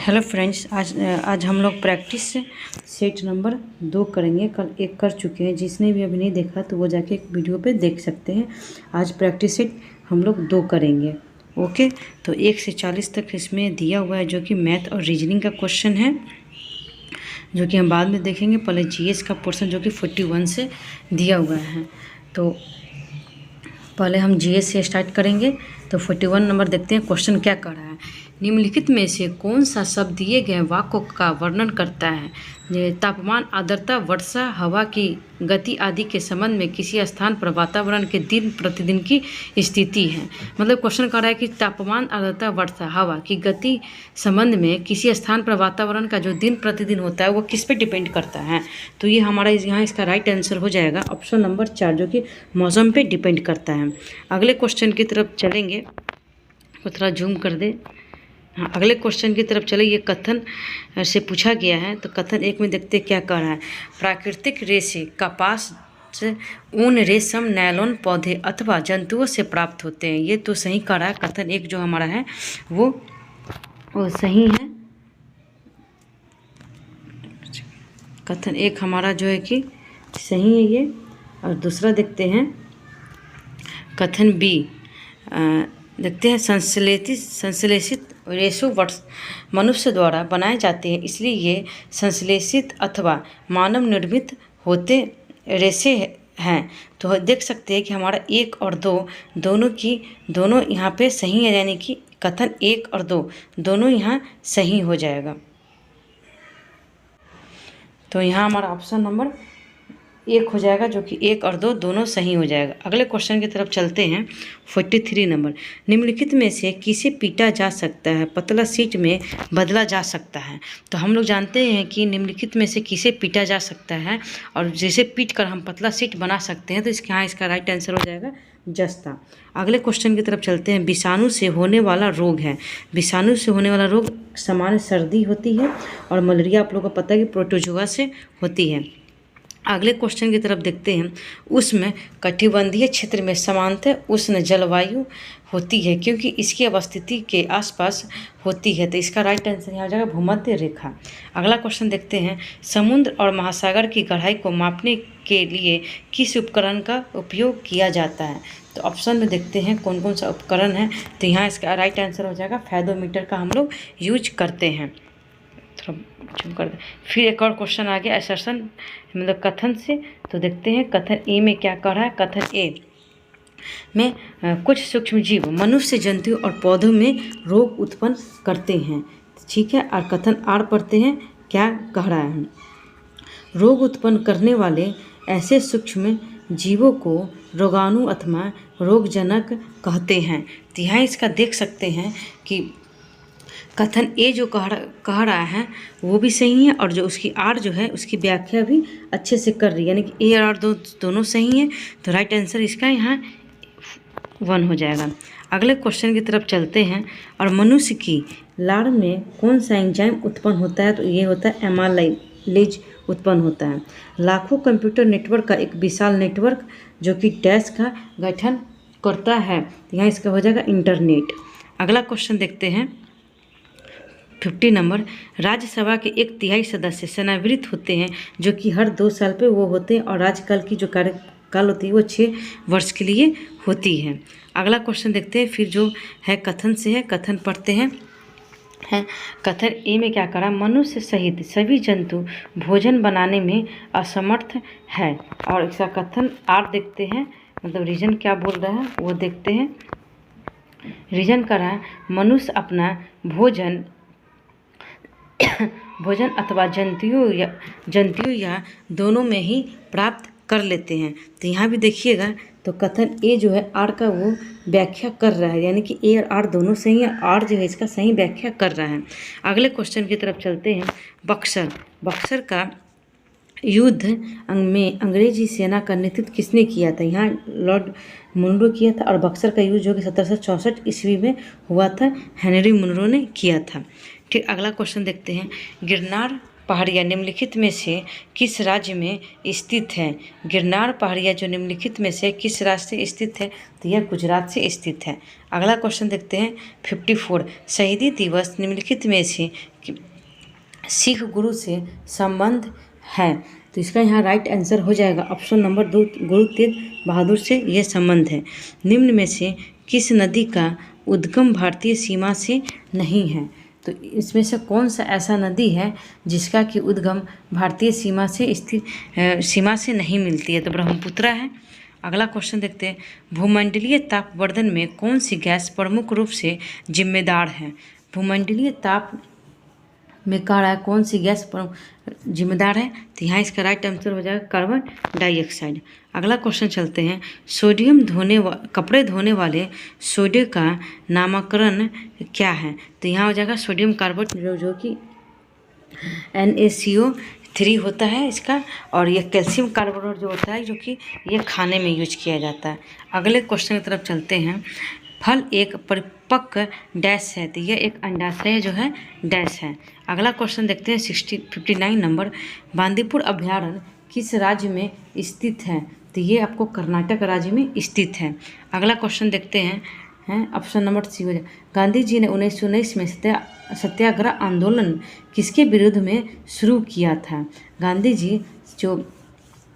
Hello friends, आज हम लोग प्रैक्टिस सेट नंबर 2 करेंगे। कल 1 कर चुके हैं। जिसने भी अभी नहीं देखा तो वो जाके एक वीडियो पे देख सकते हैं। आज प्रैक्टिस सेट हम लोग 2 करेंगे। ओके, तो 1 से 40 तक इसमें दिया हुआ है, जो कि मैथ और रीजनिंग का क्वेश्चन है, जो कि हम बाद में देखेंगे। पहले जीएस का पोर्शन जो कि 41 से दिया हुआ है। तो पहले हम जीएस से स्टार्ट करेंगे। तो 41 नंबर देखते हैं क्वेश्चन क्या कर रहा है। निम्नलिखित में से कौन सा शब्द दिए गए वाक्य का वर्णन करता है? तापमान, आर्द्रता, वर्षा, हवा की गति आदि के संबंध में किसी स्थान पर वातावरण के दिन प्रतिदिन की स्थिति है। मतलब क्वेश्चन कर रहा है कि तापमान, आर्द्रता, वर्षा, हवा की गति संबंध में किसी स्थान पर वातावरण का जो दिन प्रतिदिन होता है वो किस पे डिपेंड करता है। तो ये हमारा यहाँ इसका राइट आंसर हो जाएगा ऑप्शन नंबर 4, जो कि मौसम पे डिपेंड करता है। अगले क्वेश्चन की तरफ चलेंगे। वो थोड़ा जूम कर दे। हाँ, अगले क्वेश्चन की तरफ चले। ये कथन से पूछा गया है। तो कथन 1 में देखते क्या कह रहा है। प्राकृतिक रेशे कपास से, ऊन, रेशम, नायलॉन पौधे अथवा जंतुओं से प्राप्त होते हैं। ये तो सही कह रहा है। कथन 1 जो हमारा है वो सही है। कथन 1 हमारा जो है कि सही है ये। और दूसरा देखते हैं कथन बी। देखते हैं संश्लेषित रेशो मनुष्य द्वारा बनाए जाते हैं, इसलिए ये संश्लेषित अथवा मानव निर्मित होते रेशे हैं। तो देख सकते हैं कि हमारा 1 और 2 दोनों यहाँ पे सही है, यानी कि कथन 1 और 2 दोनों यहाँ सही हो जाएगा। तो यहाँ हमारा ऑप्शन नंबर 1 हो जाएगा, जो कि 1 और 2 दोनों सही हो जाएगा। अगले क्वेश्चन की तरफ चलते हैं। 43 नंबर। निम्नलिखित में से किसे पीटा जा सकता है, पतला सीट में बदला जा सकता है? तो हम लोग जानते हैं कि निम्नलिखित में से किसे पीटा जा सकता है, और जैसे पीट कर हम पतला सीट बना सकते हैं। तो इसके यहाँ इसका राइट आंसर हो जाएगा जस्ता। अगले क्वेश्चन की तरफ चलते हैं। विषाणु से होने वाला रोग है। विषाणु से होने वाला रोग सामान्य सर्दी होती है, और मलेरिया आप लोगों को पता है कि प्रोटोजोआ से होती है। अगले क्वेश्चन की तरफ देखते हैं। उसमें कटिबंधीय क्षेत्र में सामान्यतः उष्ण जलवायु होती है, क्योंकि इसकी अवस्थिति के आसपास होती है। तो इसका राइट आंसर यहाँ हो जाएगा भूमध्य रेखा। अगला क्वेश्चन देखते हैं। समुद्र और महासागर की गहराई को मापने के लिए किस उपकरण का उपयोग किया जाता है? तो ऑप्शन में देखते हैं कौन कौन सा उपकरण है। तो यहाँ इसका राइट आंसर हो जाएगा फेदोमीटर का हम लोग यूज करते हैं। थोड़ा जूम कर दे। फिर एक और क्वेश्चन आ गया असर्शन, मतलब कथन से। तो देखते हैं कथन ए में क्या कह रहा है। कथन ए में कुछ सूक्ष्म जीव मनुष्य, जंतु और पौधों में रोग उत्पन्न करते हैं। ठीक है। और कथन आर पढ़ते हैं क्या कह रहा है। रोग उत्पन्न करने वाले ऐसे सूक्ष्म जीवों को रोगाणु अथवा रोगजनक कहते हैं। तो यहाँ इसका देख सकते हैं कि कथन ए जो कह रहा है वो भी सही है, और जो उसकी आर जो है उसकी व्याख्या भी अच्छे से कर रही है, यानी कि ए और आर दोनों सही हैं। तो राइट आंसर इसका यहाँ 1 हो जाएगा। अगले क्वेश्चन की तरफ चलते हैं। और मनुष्य की लार में कौन सा एंजाइम उत्पन्न होता है? तो ये होता है एमाइलेज उत्पन्न होता है। लाखों कंप्यूटर नेटवर्क का एक विशाल नेटवर्क जो कि डैश का गठन करता है। तो यहाँ इसका हो जाएगा इंटरनेट। अगला क्वेश्चन देखते हैं 50 नंबर। राज्यसभा के 1/3 सदस्य सेवानिवृत्त होते हैं, जो कि हर 2 साल पे वो होते हैं, और राज्यकाल की जो कार्यकाल होती है वो 6 वर्ष के लिए होती है। अगला क्वेश्चन देखते हैं। फिर जो है कथन से है। कथन पढ़ते हैं। कथन ए में क्या करा। मनुष्य सहित सभी जंतु भोजन बनाने में असमर्थ है। और इसका कथन आर देखते हैं, मतलब रीजन क्या बोल रहा है वो देखते हैं। रीजन कर रहा है मनुष्य अपना भोजन अथवा जंतुओं या दोनों में ही प्राप्त कर लेते हैं। तो यहाँ भी देखिएगा। तो कथन ए जो है आर का वो व्याख्या कर रहा है, यानी कि ए और आर दोनों सही है। आर जो है इसका सही व्याख्या कर रहा है। अगले क्वेश्चन की तरफ चलते हैं। बक्सर का युद्ध में अंग्रेजी सेना का नेतृत्व किसने किया था? यहाँ लॉर्ड मुनरो किया था। और बक्सर का युद्ध जो कि 1764 ईस्वी में हुआ था, हेनरी मुनरो ने किया था। ठीक। अगला क्वेश्चन देखते हैं। गिरनार पहाड़ियाँ निम्नलिखित में से किस राज्य में स्थित है? गिरनार पहाड़ियाँ जो निम्नलिखित में से किस राज्य से स्थित है? तो यह गुजरात से स्थित है। अगला क्वेश्चन देखते हैं 54। शहीदी दिवस निम्नलिखित में से सिख गुरु से संबंध है? तो इसका यहाँ राइट आंसर हो जाएगा ऑप्शन नंबर 2, गुरु तेग बहादुर से यह संबंध है। निम्न में से किस नदी का उद्गम भारतीय सीमा से नहीं है? तो इसमें से कौन सा ऐसा नदी है जिसका कि उद्गम भारतीय सीमा से नहीं मिलती है? तो ब्रह्मपुत्रा है। अगला क्वेश्चन देखते हैं, भूमंडलीय तापवर्धन में कौन सी गैस प्रमुख रूप से जिम्मेदार है? भूमंडलीय ताप में कह रहा है कौन सी गैस जिम्मेदार है? तो यहाँ इसका राइट आंसर हो जाएगा कार्बन डाइऑक्साइड। अगला क्वेश्चन चलते हैं, सोडियम कपड़े धोने वाले सोडे का नामकरण क्या है? तो यहाँ हो जाएगा सोडियम कार्बोनेट जो कि NaCO3 होता है इसका, और ये कैल्शियम कार्बोनेट जो होता है जो कि ये खाने में यूज किया जाता है। अगले क्वेश्चन की तरफ चलते हैं, फल एक परिपक्व डैश है? तो यह एक अंडाशय जो है डैश है। अगला क्वेश्चन देखते हैं 59 नंबर, बांदीपुर अभयारण्य किस राज्य में स्थित है? तो ये आपको कर्नाटक राज्य में स्थित है। अगला क्वेश्चन देखते हैं ऑप्शन नंबर सी हो जाए, गांधी जी ने 1919 में सत्याग्रह आंदोलन किसके विरुद्ध में शुरू किया था? गांधी जी जो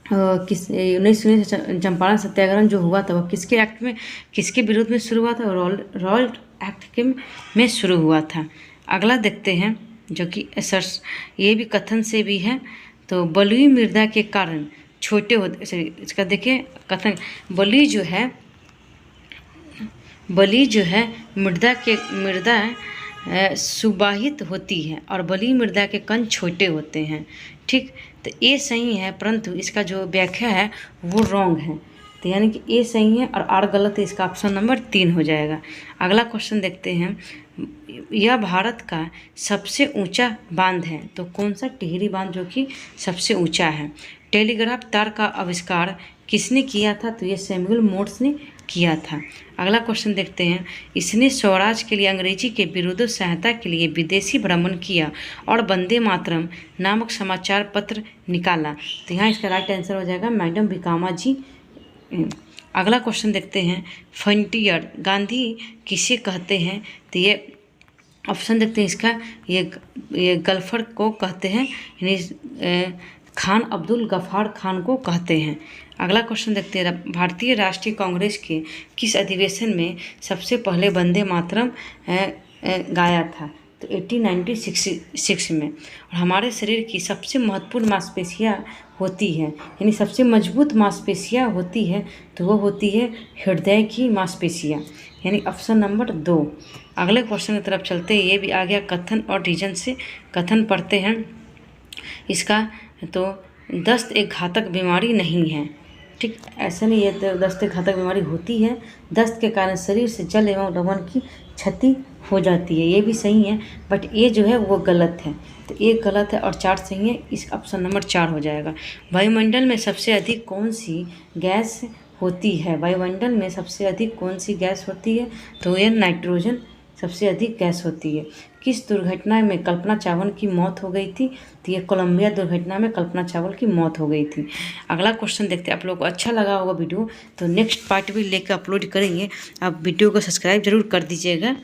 1919 चंपारण सत्याग्रह जो हुआ था वो किसके विरुद्ध में शुरू हुआ था? रॉयल एक्ट के में शुरू हुआ था। अगला देखते हैं जो कि ये भी कथन से भी है, तो बलुई मृदा के कारण छोटे होते, इसका देखिए कथन, बलुई जो है मृदा सुबाहित होती है और बलुई मृदा के कण छोटे होते हैं। ठीक, तो ये सही है, परंतु इसका जो व्याख्या है वो रॉन्ग है। तो यानी कि ए सही है और आर गलत है, इसका ऑप्शन नंबर 3 हो जाएगा। अगला क्वेश्चन देखते हैं, यह भारत का सबसे ऊंचा बांध है? तो कौन सा? टिहरी बांध जो कि सबसे ऊंचा है। टेलीग्राफ तार का आविष्कार किसने किया था? तो ये सैमुअल मोर्स ने किया था। अगला क्वेश्चन देखते हैं, इसने स्वराज के लिए अंग्रेजी के विरुद्ध सहायता के लिए विदेशी भ्रमण किया और वंदे मातरम नामक समाचार पत्र निकाला। तो यहाँ इसका राइट आंसर हो जाएगा मैडम भिकामा जी। अगला क्वेश्चन देखते हैं, फ्रंटियर गांधी किसे कहते हैं? तो ये ऑप्शन देखते हैं इसका, ये गल्फर को कहते हैं, यानी खान अब्दुल गफ्फार खान को कहते हैं। अगला क्वेश्चन देखते हैं, भारतीय राष्ट्रीय कांग्रेस के किस अधिवेशन में सबसे पहले वंदे मातरम गाया था? तो 1896 में। और हमारे शरीर की सबसे महत्वपूर्ण मांसपेशियाँ होती है, यानी सबसे मजबूत मांसपेशियाँ होती है, तो वो होती है हृदय की मांसपेशियाँ, यानी ऑप्शन नंबर 2। अगले क्वेश्चन की तरफ चलते हैं, ये भी आ गया कथन और रीजन से। कथन पढ़ते हैं इसका, तो दस्त एक घातक बीमारी नहीं है। ठीक, ऐसा नहीं है, तो दस्त एक घातक बीमारी होती है। दस्त के कारण शरीर से जल एवं लवण की क्षति हो जाती है, ये भी सही है, बट ये जो है वो गलत है। तो ये गलत है और 4 सही है, इस ऑप्शन नंबर 4 हो जाएगा। वायुमंडल में सबसे अधिक कौन सी गैस होती है? वायुमंडल में सबसे अधिक कौन सी गैस होती है? तो ये नाइट्रोजन सबसे अधिक गैस होती है। किस दुर्घटना में कल्पना चावला की मौत हो गई थी? तो ये कोलंबिया दुर्घटना में कल्पना चावला की मौत हो गई थी। अगला क्वेश्चन देखते हैं, आप लोगों को अच्छा लगा होगा वीडियो तो नेक्स्ट पार्ट भी लेकर अपलोड करेंगे, आप वीडियो को सब्सक्राइब जरूर कर दीजिएगा।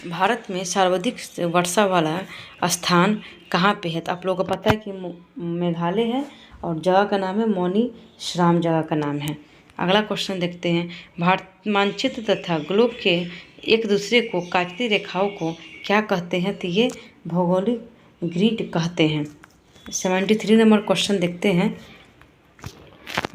भारत में सर्वाधिक वर्षा वाला स्थान कहाँ पे है? तो आप लोगों को पता है कि मेघालय है और जगह का नाम है मौनी श्राम, जगह का नाम है। अगला क्वेश्चन देखते हैं, भारत मानचित्र तथा ग्लोब के एक दूसरे को काटती रेखाओं को क्या कहते हैं? तो ये भौगोलिक ग्रिड कहते हैं। 73 नंबर क्वेश्चन देखते हैं,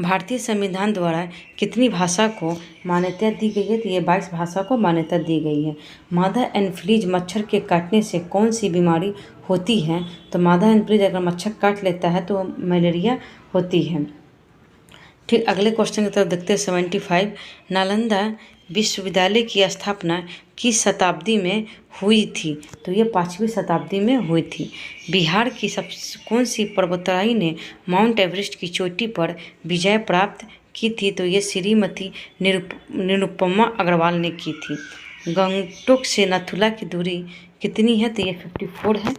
भारतीय संविधान द्वारा कितनी भाषा को मान्यता दी गई है? तो ये 22 भाषा को मान्यता दी गई है। मादा एनफ्लीज मच्छर के काटने से कौन सी बीमारी होती है? तो मादा एनफ्लीज अगर मच्छर काट लेता है तो मलेरिया होती है। ठीक, अगले क्वेश्चन की तरफ देखते हैं 75, नालंदा विश्वविद्यालय की स्थापना किस शताब्दी में हुई थी? तो ये 5वीं शताब्दी में हुई थी। बिहार की कौन सी पर्वतराई ने माउंट एवरेस्ट की चोटी पर विजय प्राप्त की थी? तो ये श्रीमती निरुपमा अग्रवाल ने की थी। गंगटोक से नाथुला की दूरी कितनी है? तो ये 54 है।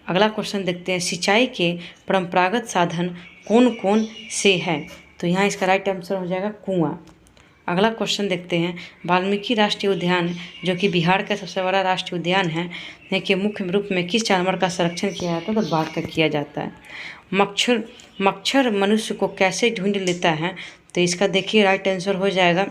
अगला क्वेश्चन देखते हैं, सिंचाई के परंपरागत साधन कौन कौन से हैं? तो यहाँ इसका राइट आंसर हो जाएगा कुआं। अगला क्वेश्चन देखते हैं, वाल्मीकि राष्ट्रीय उद्यान जो कि बिहार का सबसे बड़ा राष्ट्रीय उद्यान है कि मुख्य रूप में किस जानवर का संरक्षण किया जाता है? तो बाघ का किया जाता है। मच्छर मनुष्य को कैसे ढूंढ लेता है? तो इसका देखिए राइट आंसर हो जाएगा,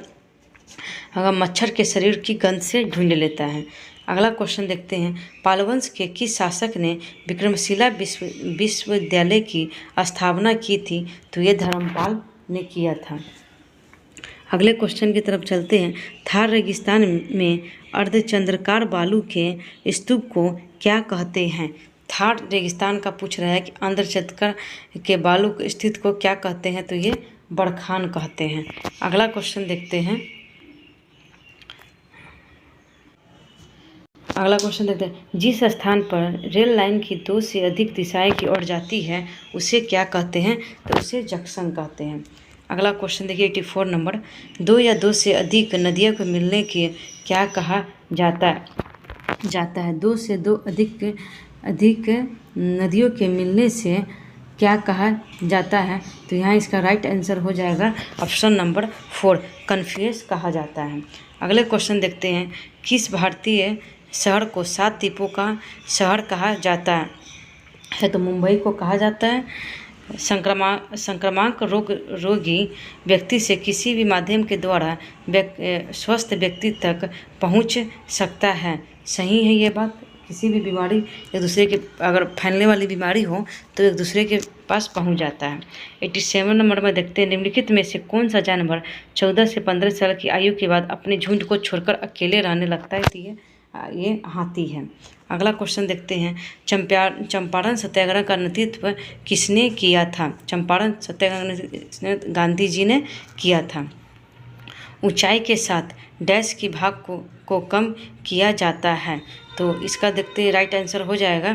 अगर मच्छर के शरीर की गंध से ढूंढ लेता है। अगला क्वेश्चन देखते हैं, पालवंश के किस शासक ने विक्रमशिला विश्वविद्यालय की स्थापना की थी? तो ये धर्मपाल ने किया था। अगले क्वेश्चन की तरफ चलते हैं, थार रेगिस्तान में अर्धचंद्राकार बालू के स्तूप को क्या कहते हैं? थार रेगिस्तान का पूछ रहा है कि अर्धचंद्राकार के बालू स्थित को क्या कहते हैं? तो ये बड़खान कहते हैं। अगला क्वेश्चन देखते हैं, जिस स्थान पर रेल लाइन की 2 से अधिक दिशाएं की ओर जाती है उसे क्या कहते हैं? तो उसे जंक्शन कहते हैं। अगला क्वेश्चन देखिए 84 नंबर, 2 या 2 से अधिक नदियों को मिलने के क्या कहा जाता है? 2 से 2 अधिक नदियों के मिलने से क्या कहा जाता है? तो यहाँ इसका राइट आंसर हो जाएगा ऑप्शन नंबर 4, कन्फ्लुएंस कहा जाता है। अगले क्वेश्चन देखते हैं, किस भारतीय शहर को 7 द्वीपों का शहर कहा जाता है? तो मुंबई को कहा जाता है। संक्रामक रोगी व्यक्ति से किसी भी माध्यम के द्वारा स्वस्थ व्यक्ति तक पहुंच सकता है। सही है ये बात, किसी भी बीमारी एक दूसरे के अगर फैलने वाली बीमारी हो तो एक दूसरे के पास पहुंच जाता है। 87 नंबर में देखते हैं, निम्नलिखित में से कौन सा जानवर 14 से 15 साल की आयु के बाद अपने झुंड को छोड़कर अकेले रहने लगता है? तो ये हाथी है। अगला क्वेश्चन देखते हैं, चंपारण सत्याग्रह का नेतृत्व किसने किया था? चंपारण सत्याग्रह गांधी जी ने किया था। ऊंचाई के साथ डैश की भाग को कम किया जाता है। तो इसका देखते हैं राइट आंसर हो जाएगा,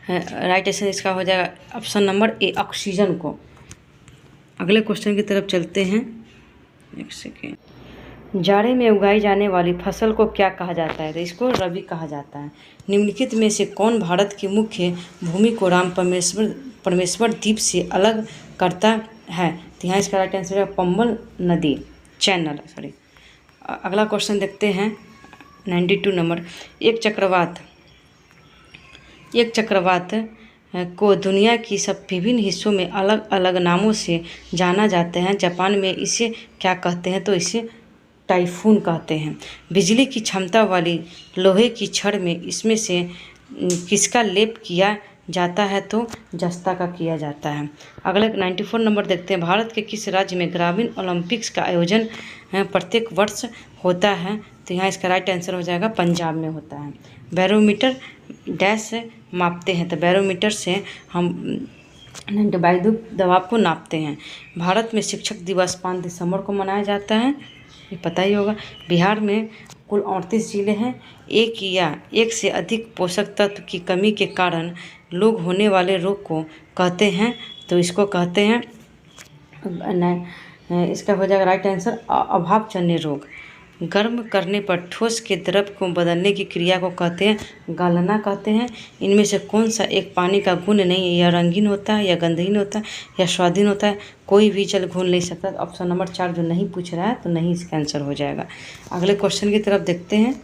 राइट आंसर इसका हो जाएगा ऑप्शन नंबर ए, ऑक्सीजन को। अगले क्वेश्चन की तरफ चलते हैं, एक सेकेंड। जाड़े में उगाई जाने वाली फसल को क्या कहा जाता है? तो इसको रबी कहा जाता है। निम्नलिखित में से कौन भारत की मुख्य भूमि को राम परमेश्वर द्वीप से अलग करता है? तो यहाँ इसका राइट आंसर है पंबल नदी, चैनल, सॉरी। अगला क्वेश्चन देखते हैं 92 नंबर, एक चक्रवात को दुनिया की सब विभिन्न हिस्सों में अलग अलग नामों से जाना जाता है। जापान में इसे क्या कहते हैं? तो इसे टाइफून कहते हैं। बिजली की क्षमता वाली लोहे की छड़ में इसमें से किसका लेप किया जाता है? तो जस्ता का किया जाता है। अगले 94 नंबर देखते हैं, भारत के किस राज्य में ग्रामीण ओलंपिक्स का आयोजन प्रत्येक वर्ष होता है? तो यहाँ इसका राइट आंसर हो जाएगा पंजाब में होता है। बैरोमीटर डैश से मापते हैं? तो बैरोमीटर से हम वायु दबाव को नापते हैं। भारत में शिक्षक दिवस 5 दिसंबर को मनाया जाता है, ये पता ही होगा। बिहार में कुल 38 जिले हैं। एक या एक से अधिक पोषक तत्व की कमी के कारण लोग होने वाले रोग को कहते हैं? तो इसको कहते हैं, इसका हो जाएगा राइट आंसर अभावजन्य रोग। गर्म करने पर ठोस के द्रव को बदलने की क्रिया को कहते हैं? गलना कहते हैं। इनमें से कौन सा एक पानी का गुण नहीं है? या रंगीन होता है, या गंधहीन होता है, या स्वादहीन होता है? कोई भी जल घुल नहीं सकता। ऑप्शन नंबर 4 जो नहीं पूछ रहा है तो नहीं इसका आंसर हो जाएगा। अगले क्वेश्चन की तरफ देखते हैं,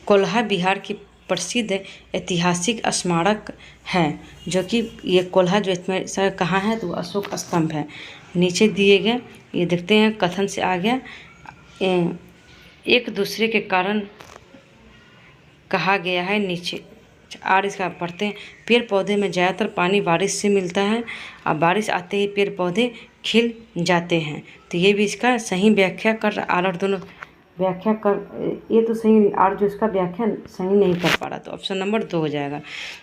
कोल्हा बिहार की प्रसिद्ध ऐतिहासिक स्मारक है, जो कि ये कोल्हा जो इसमें कहाँ है? तो अशोक स्तंभ है। नीचे दिए गए ये देखते हैं, कथन से आ गया, एक दूसरे के कारण कहा गया है। नीचे आर इसका पढ़ते हैं, पेड़ पौधे में ज़्यादातर पानी बारिश से मिलता है और बारिश आते ही पेड़ पौधे खिल जाते हैं। तो ये भी इसका सही व्याख्या कर आर और दोनों व्याख्या कर, ये तो सही, आर जो इसका व्याख्या सही नहीं कर पा रहा, तो ऑप्शन नंबर 2 हो जाएगा।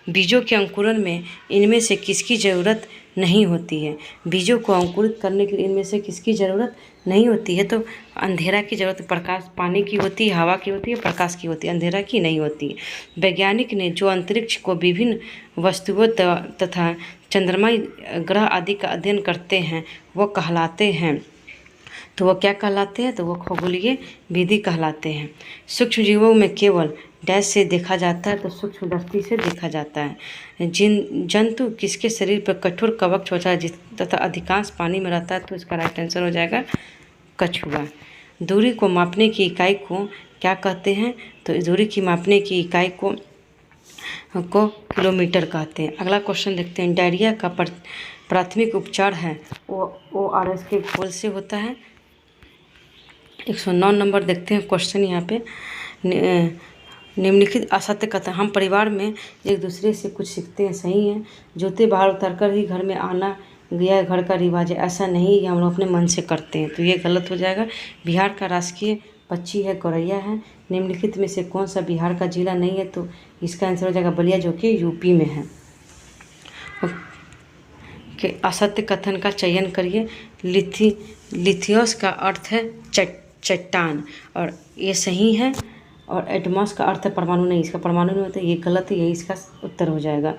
बीजों के अंकुरण में इनमें से किसकी ज़रूरत नहीं होती है? बीजों को अंकुरित करने के लिए इनमें से किसकी ज़रूरत नहीं होती है? तो अंधेरा की ज़रूरत, प्रकाश पानी की होती है, हवा की होती है, प्रकाश की होती है, अंधेरा की नहीं होती है। वैज्ञानिक ने जो अंतरिक्ष को विभिन्न वस्तुओं तथा चंद्रमा ग्रह आदि का अध्ययन करते हैं वो कहलाते हैं? तो वो क्या कहलाते हैं, तो वो खगोलीय विधि कहलाते हैं। सूक्ष्म जीवों में केवल डैश से देखा जाता है, तो सूक्ष्म दृष्टि से देखा जाता है। जंतु किसके शरीर पर कठोर कवच होता है तथा अधिकांश पानी में रहता है, तो इसका राइट आंसर हो जाएगा कछुआ। दूरी को मापने की इकाई को क्या कहते हैं, तो दूरी की मापने की इकाई को किलोमीटर कहते हैं। अगला क्वेश्चन देखते हैं। डायरिया का प्राथमिक उपचार है वो ORS के घोल से होता है। 109 नंबर देखते हैं क्वेश्चन यहाँ पे। निम्नलिखित असत्य कथन। हम परिवार में एक दूसरे से कुछ सीखते हैं, सही है। जूते बाहर उतारकर ही घर में आना गया घर का रिवाज है, ऐसा नहीं, ये हम लोग अपने मन से करते हैं, तो ये गलत हो जाएगा। बिहार का राष्ट्रीय पक्षी है गौरैया है। निम्नलिखित में से कौन सा बिहार का जिला नहीं है, तो इसका आंसर हो जाएगा बलिया, जो कि यूपी में है। कि असत्य कथन का चयन करिए। लिथियस का अर्थ है चट्टान, और ये सही है। और एटमॉस का अर्थ है परमाणु, नहीं, इसका परमाणु नहीं होता, ये गलत है, यही इसका उत्तर हो जाएगा।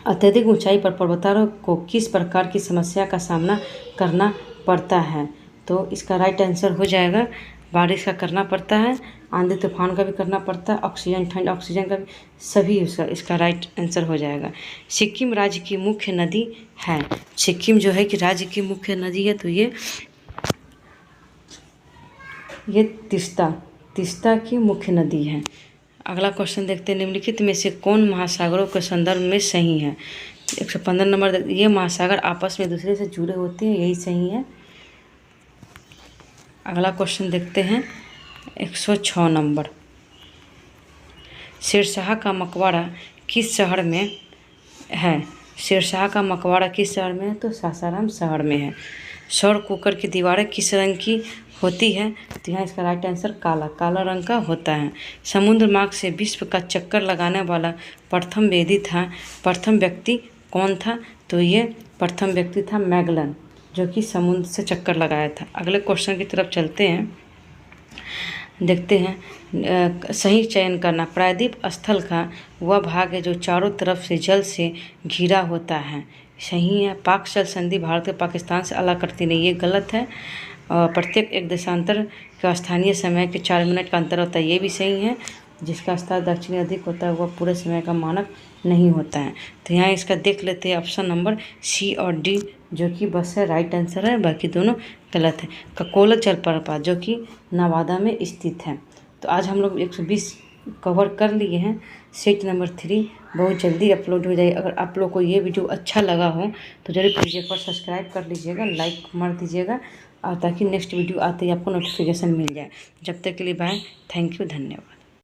अत्यधिक ऊंचाई पर पर्वतारोहण को किस प्रकार की समस्या का सामना करना पड़ता है, तो इसका राइट आंसर हो जाएगा बारिश का करना पड़ता है, आंधी तूफान का भी करना पड़ता है, ऑक्सीजन ठंड ऑक्सीजन का भी, सभी इसका राइट आंसर हो जाएगा। सिक्किम राज्य की मुख्य नदी है। सिक्किम जो है कि राज्य की मुख्य नदी है, तो ये तीस्ता की मुख्य नदी है। अगला क्वेश्चन देखते हैं। निम्नलिखित में से कौन महासागरों के संदर्भ में सही है। 115 नंबर। ये महासागर आपस में दूसरे से जुड़े होते हैं, यही सही है। अगला क्वेश्चन देखते हैं। 106 नंबर। शेरशाह का मकबरा किस शहर में है। शेरशाह का मकबरा किस शहर में है, तो सासाराम शहर में है। सौर कुकर की दीवारें किस रंग की होती है, तो यहाँ इसका राइट आंसर काला रंग का होता है। समुद्र मार्ग से विश्व का चक्कर लगाने वाला प्रथम व्यक्ति कौन था, तो ये प्रथम व्यक्ति था मैगलन, जो कि समुद्र से चक्कर लगाया था। अगले क्वेश्चन की तरफ चलते हैं। देखते हैं सही चयन करना। प्रायद्वीप स्थल का वह भाग है जो चारों तरफ से जल से घिरा होता है, सही है। पाक जल संधि भारत के पाकिस्तान से अलग करती नहीं, ये गलत है। और प्रत्येक एक देशांतर का स्थानीय समय के 4 मिनट का अंतर होता है, ये भी सही है। जिसका स्तर दक्षिणी अधिक होता है वह पूरे समय का मानक नहीं होता है। तो यहाँ इसका देख लेते हैं ऑप्शन नंबर सी और डी, जो कि बस है राइट आंसर है, बाकी दोनों गलत है। ककोला जलप्रपात जो कि नवादा में स्थित है। तो आज हम लोग 120 कवर कर लिए हैं। सेट नंबर 3 बहुत जल्दी अपलोड हो जाएगी। अगर आप लोग को ये वीडियो अच्छा लगा हो तो जरूर प्लीज़ एक बार सब्सक्राइब कर लीजिएगा, लाइक मार दीजिएगा, और ताकि नेक्स्ट वीडियो आते ही आपको नोटिफिकेशन मिल जाए। जब तक के लिए बाय, थैंक यू, धन्यवाद।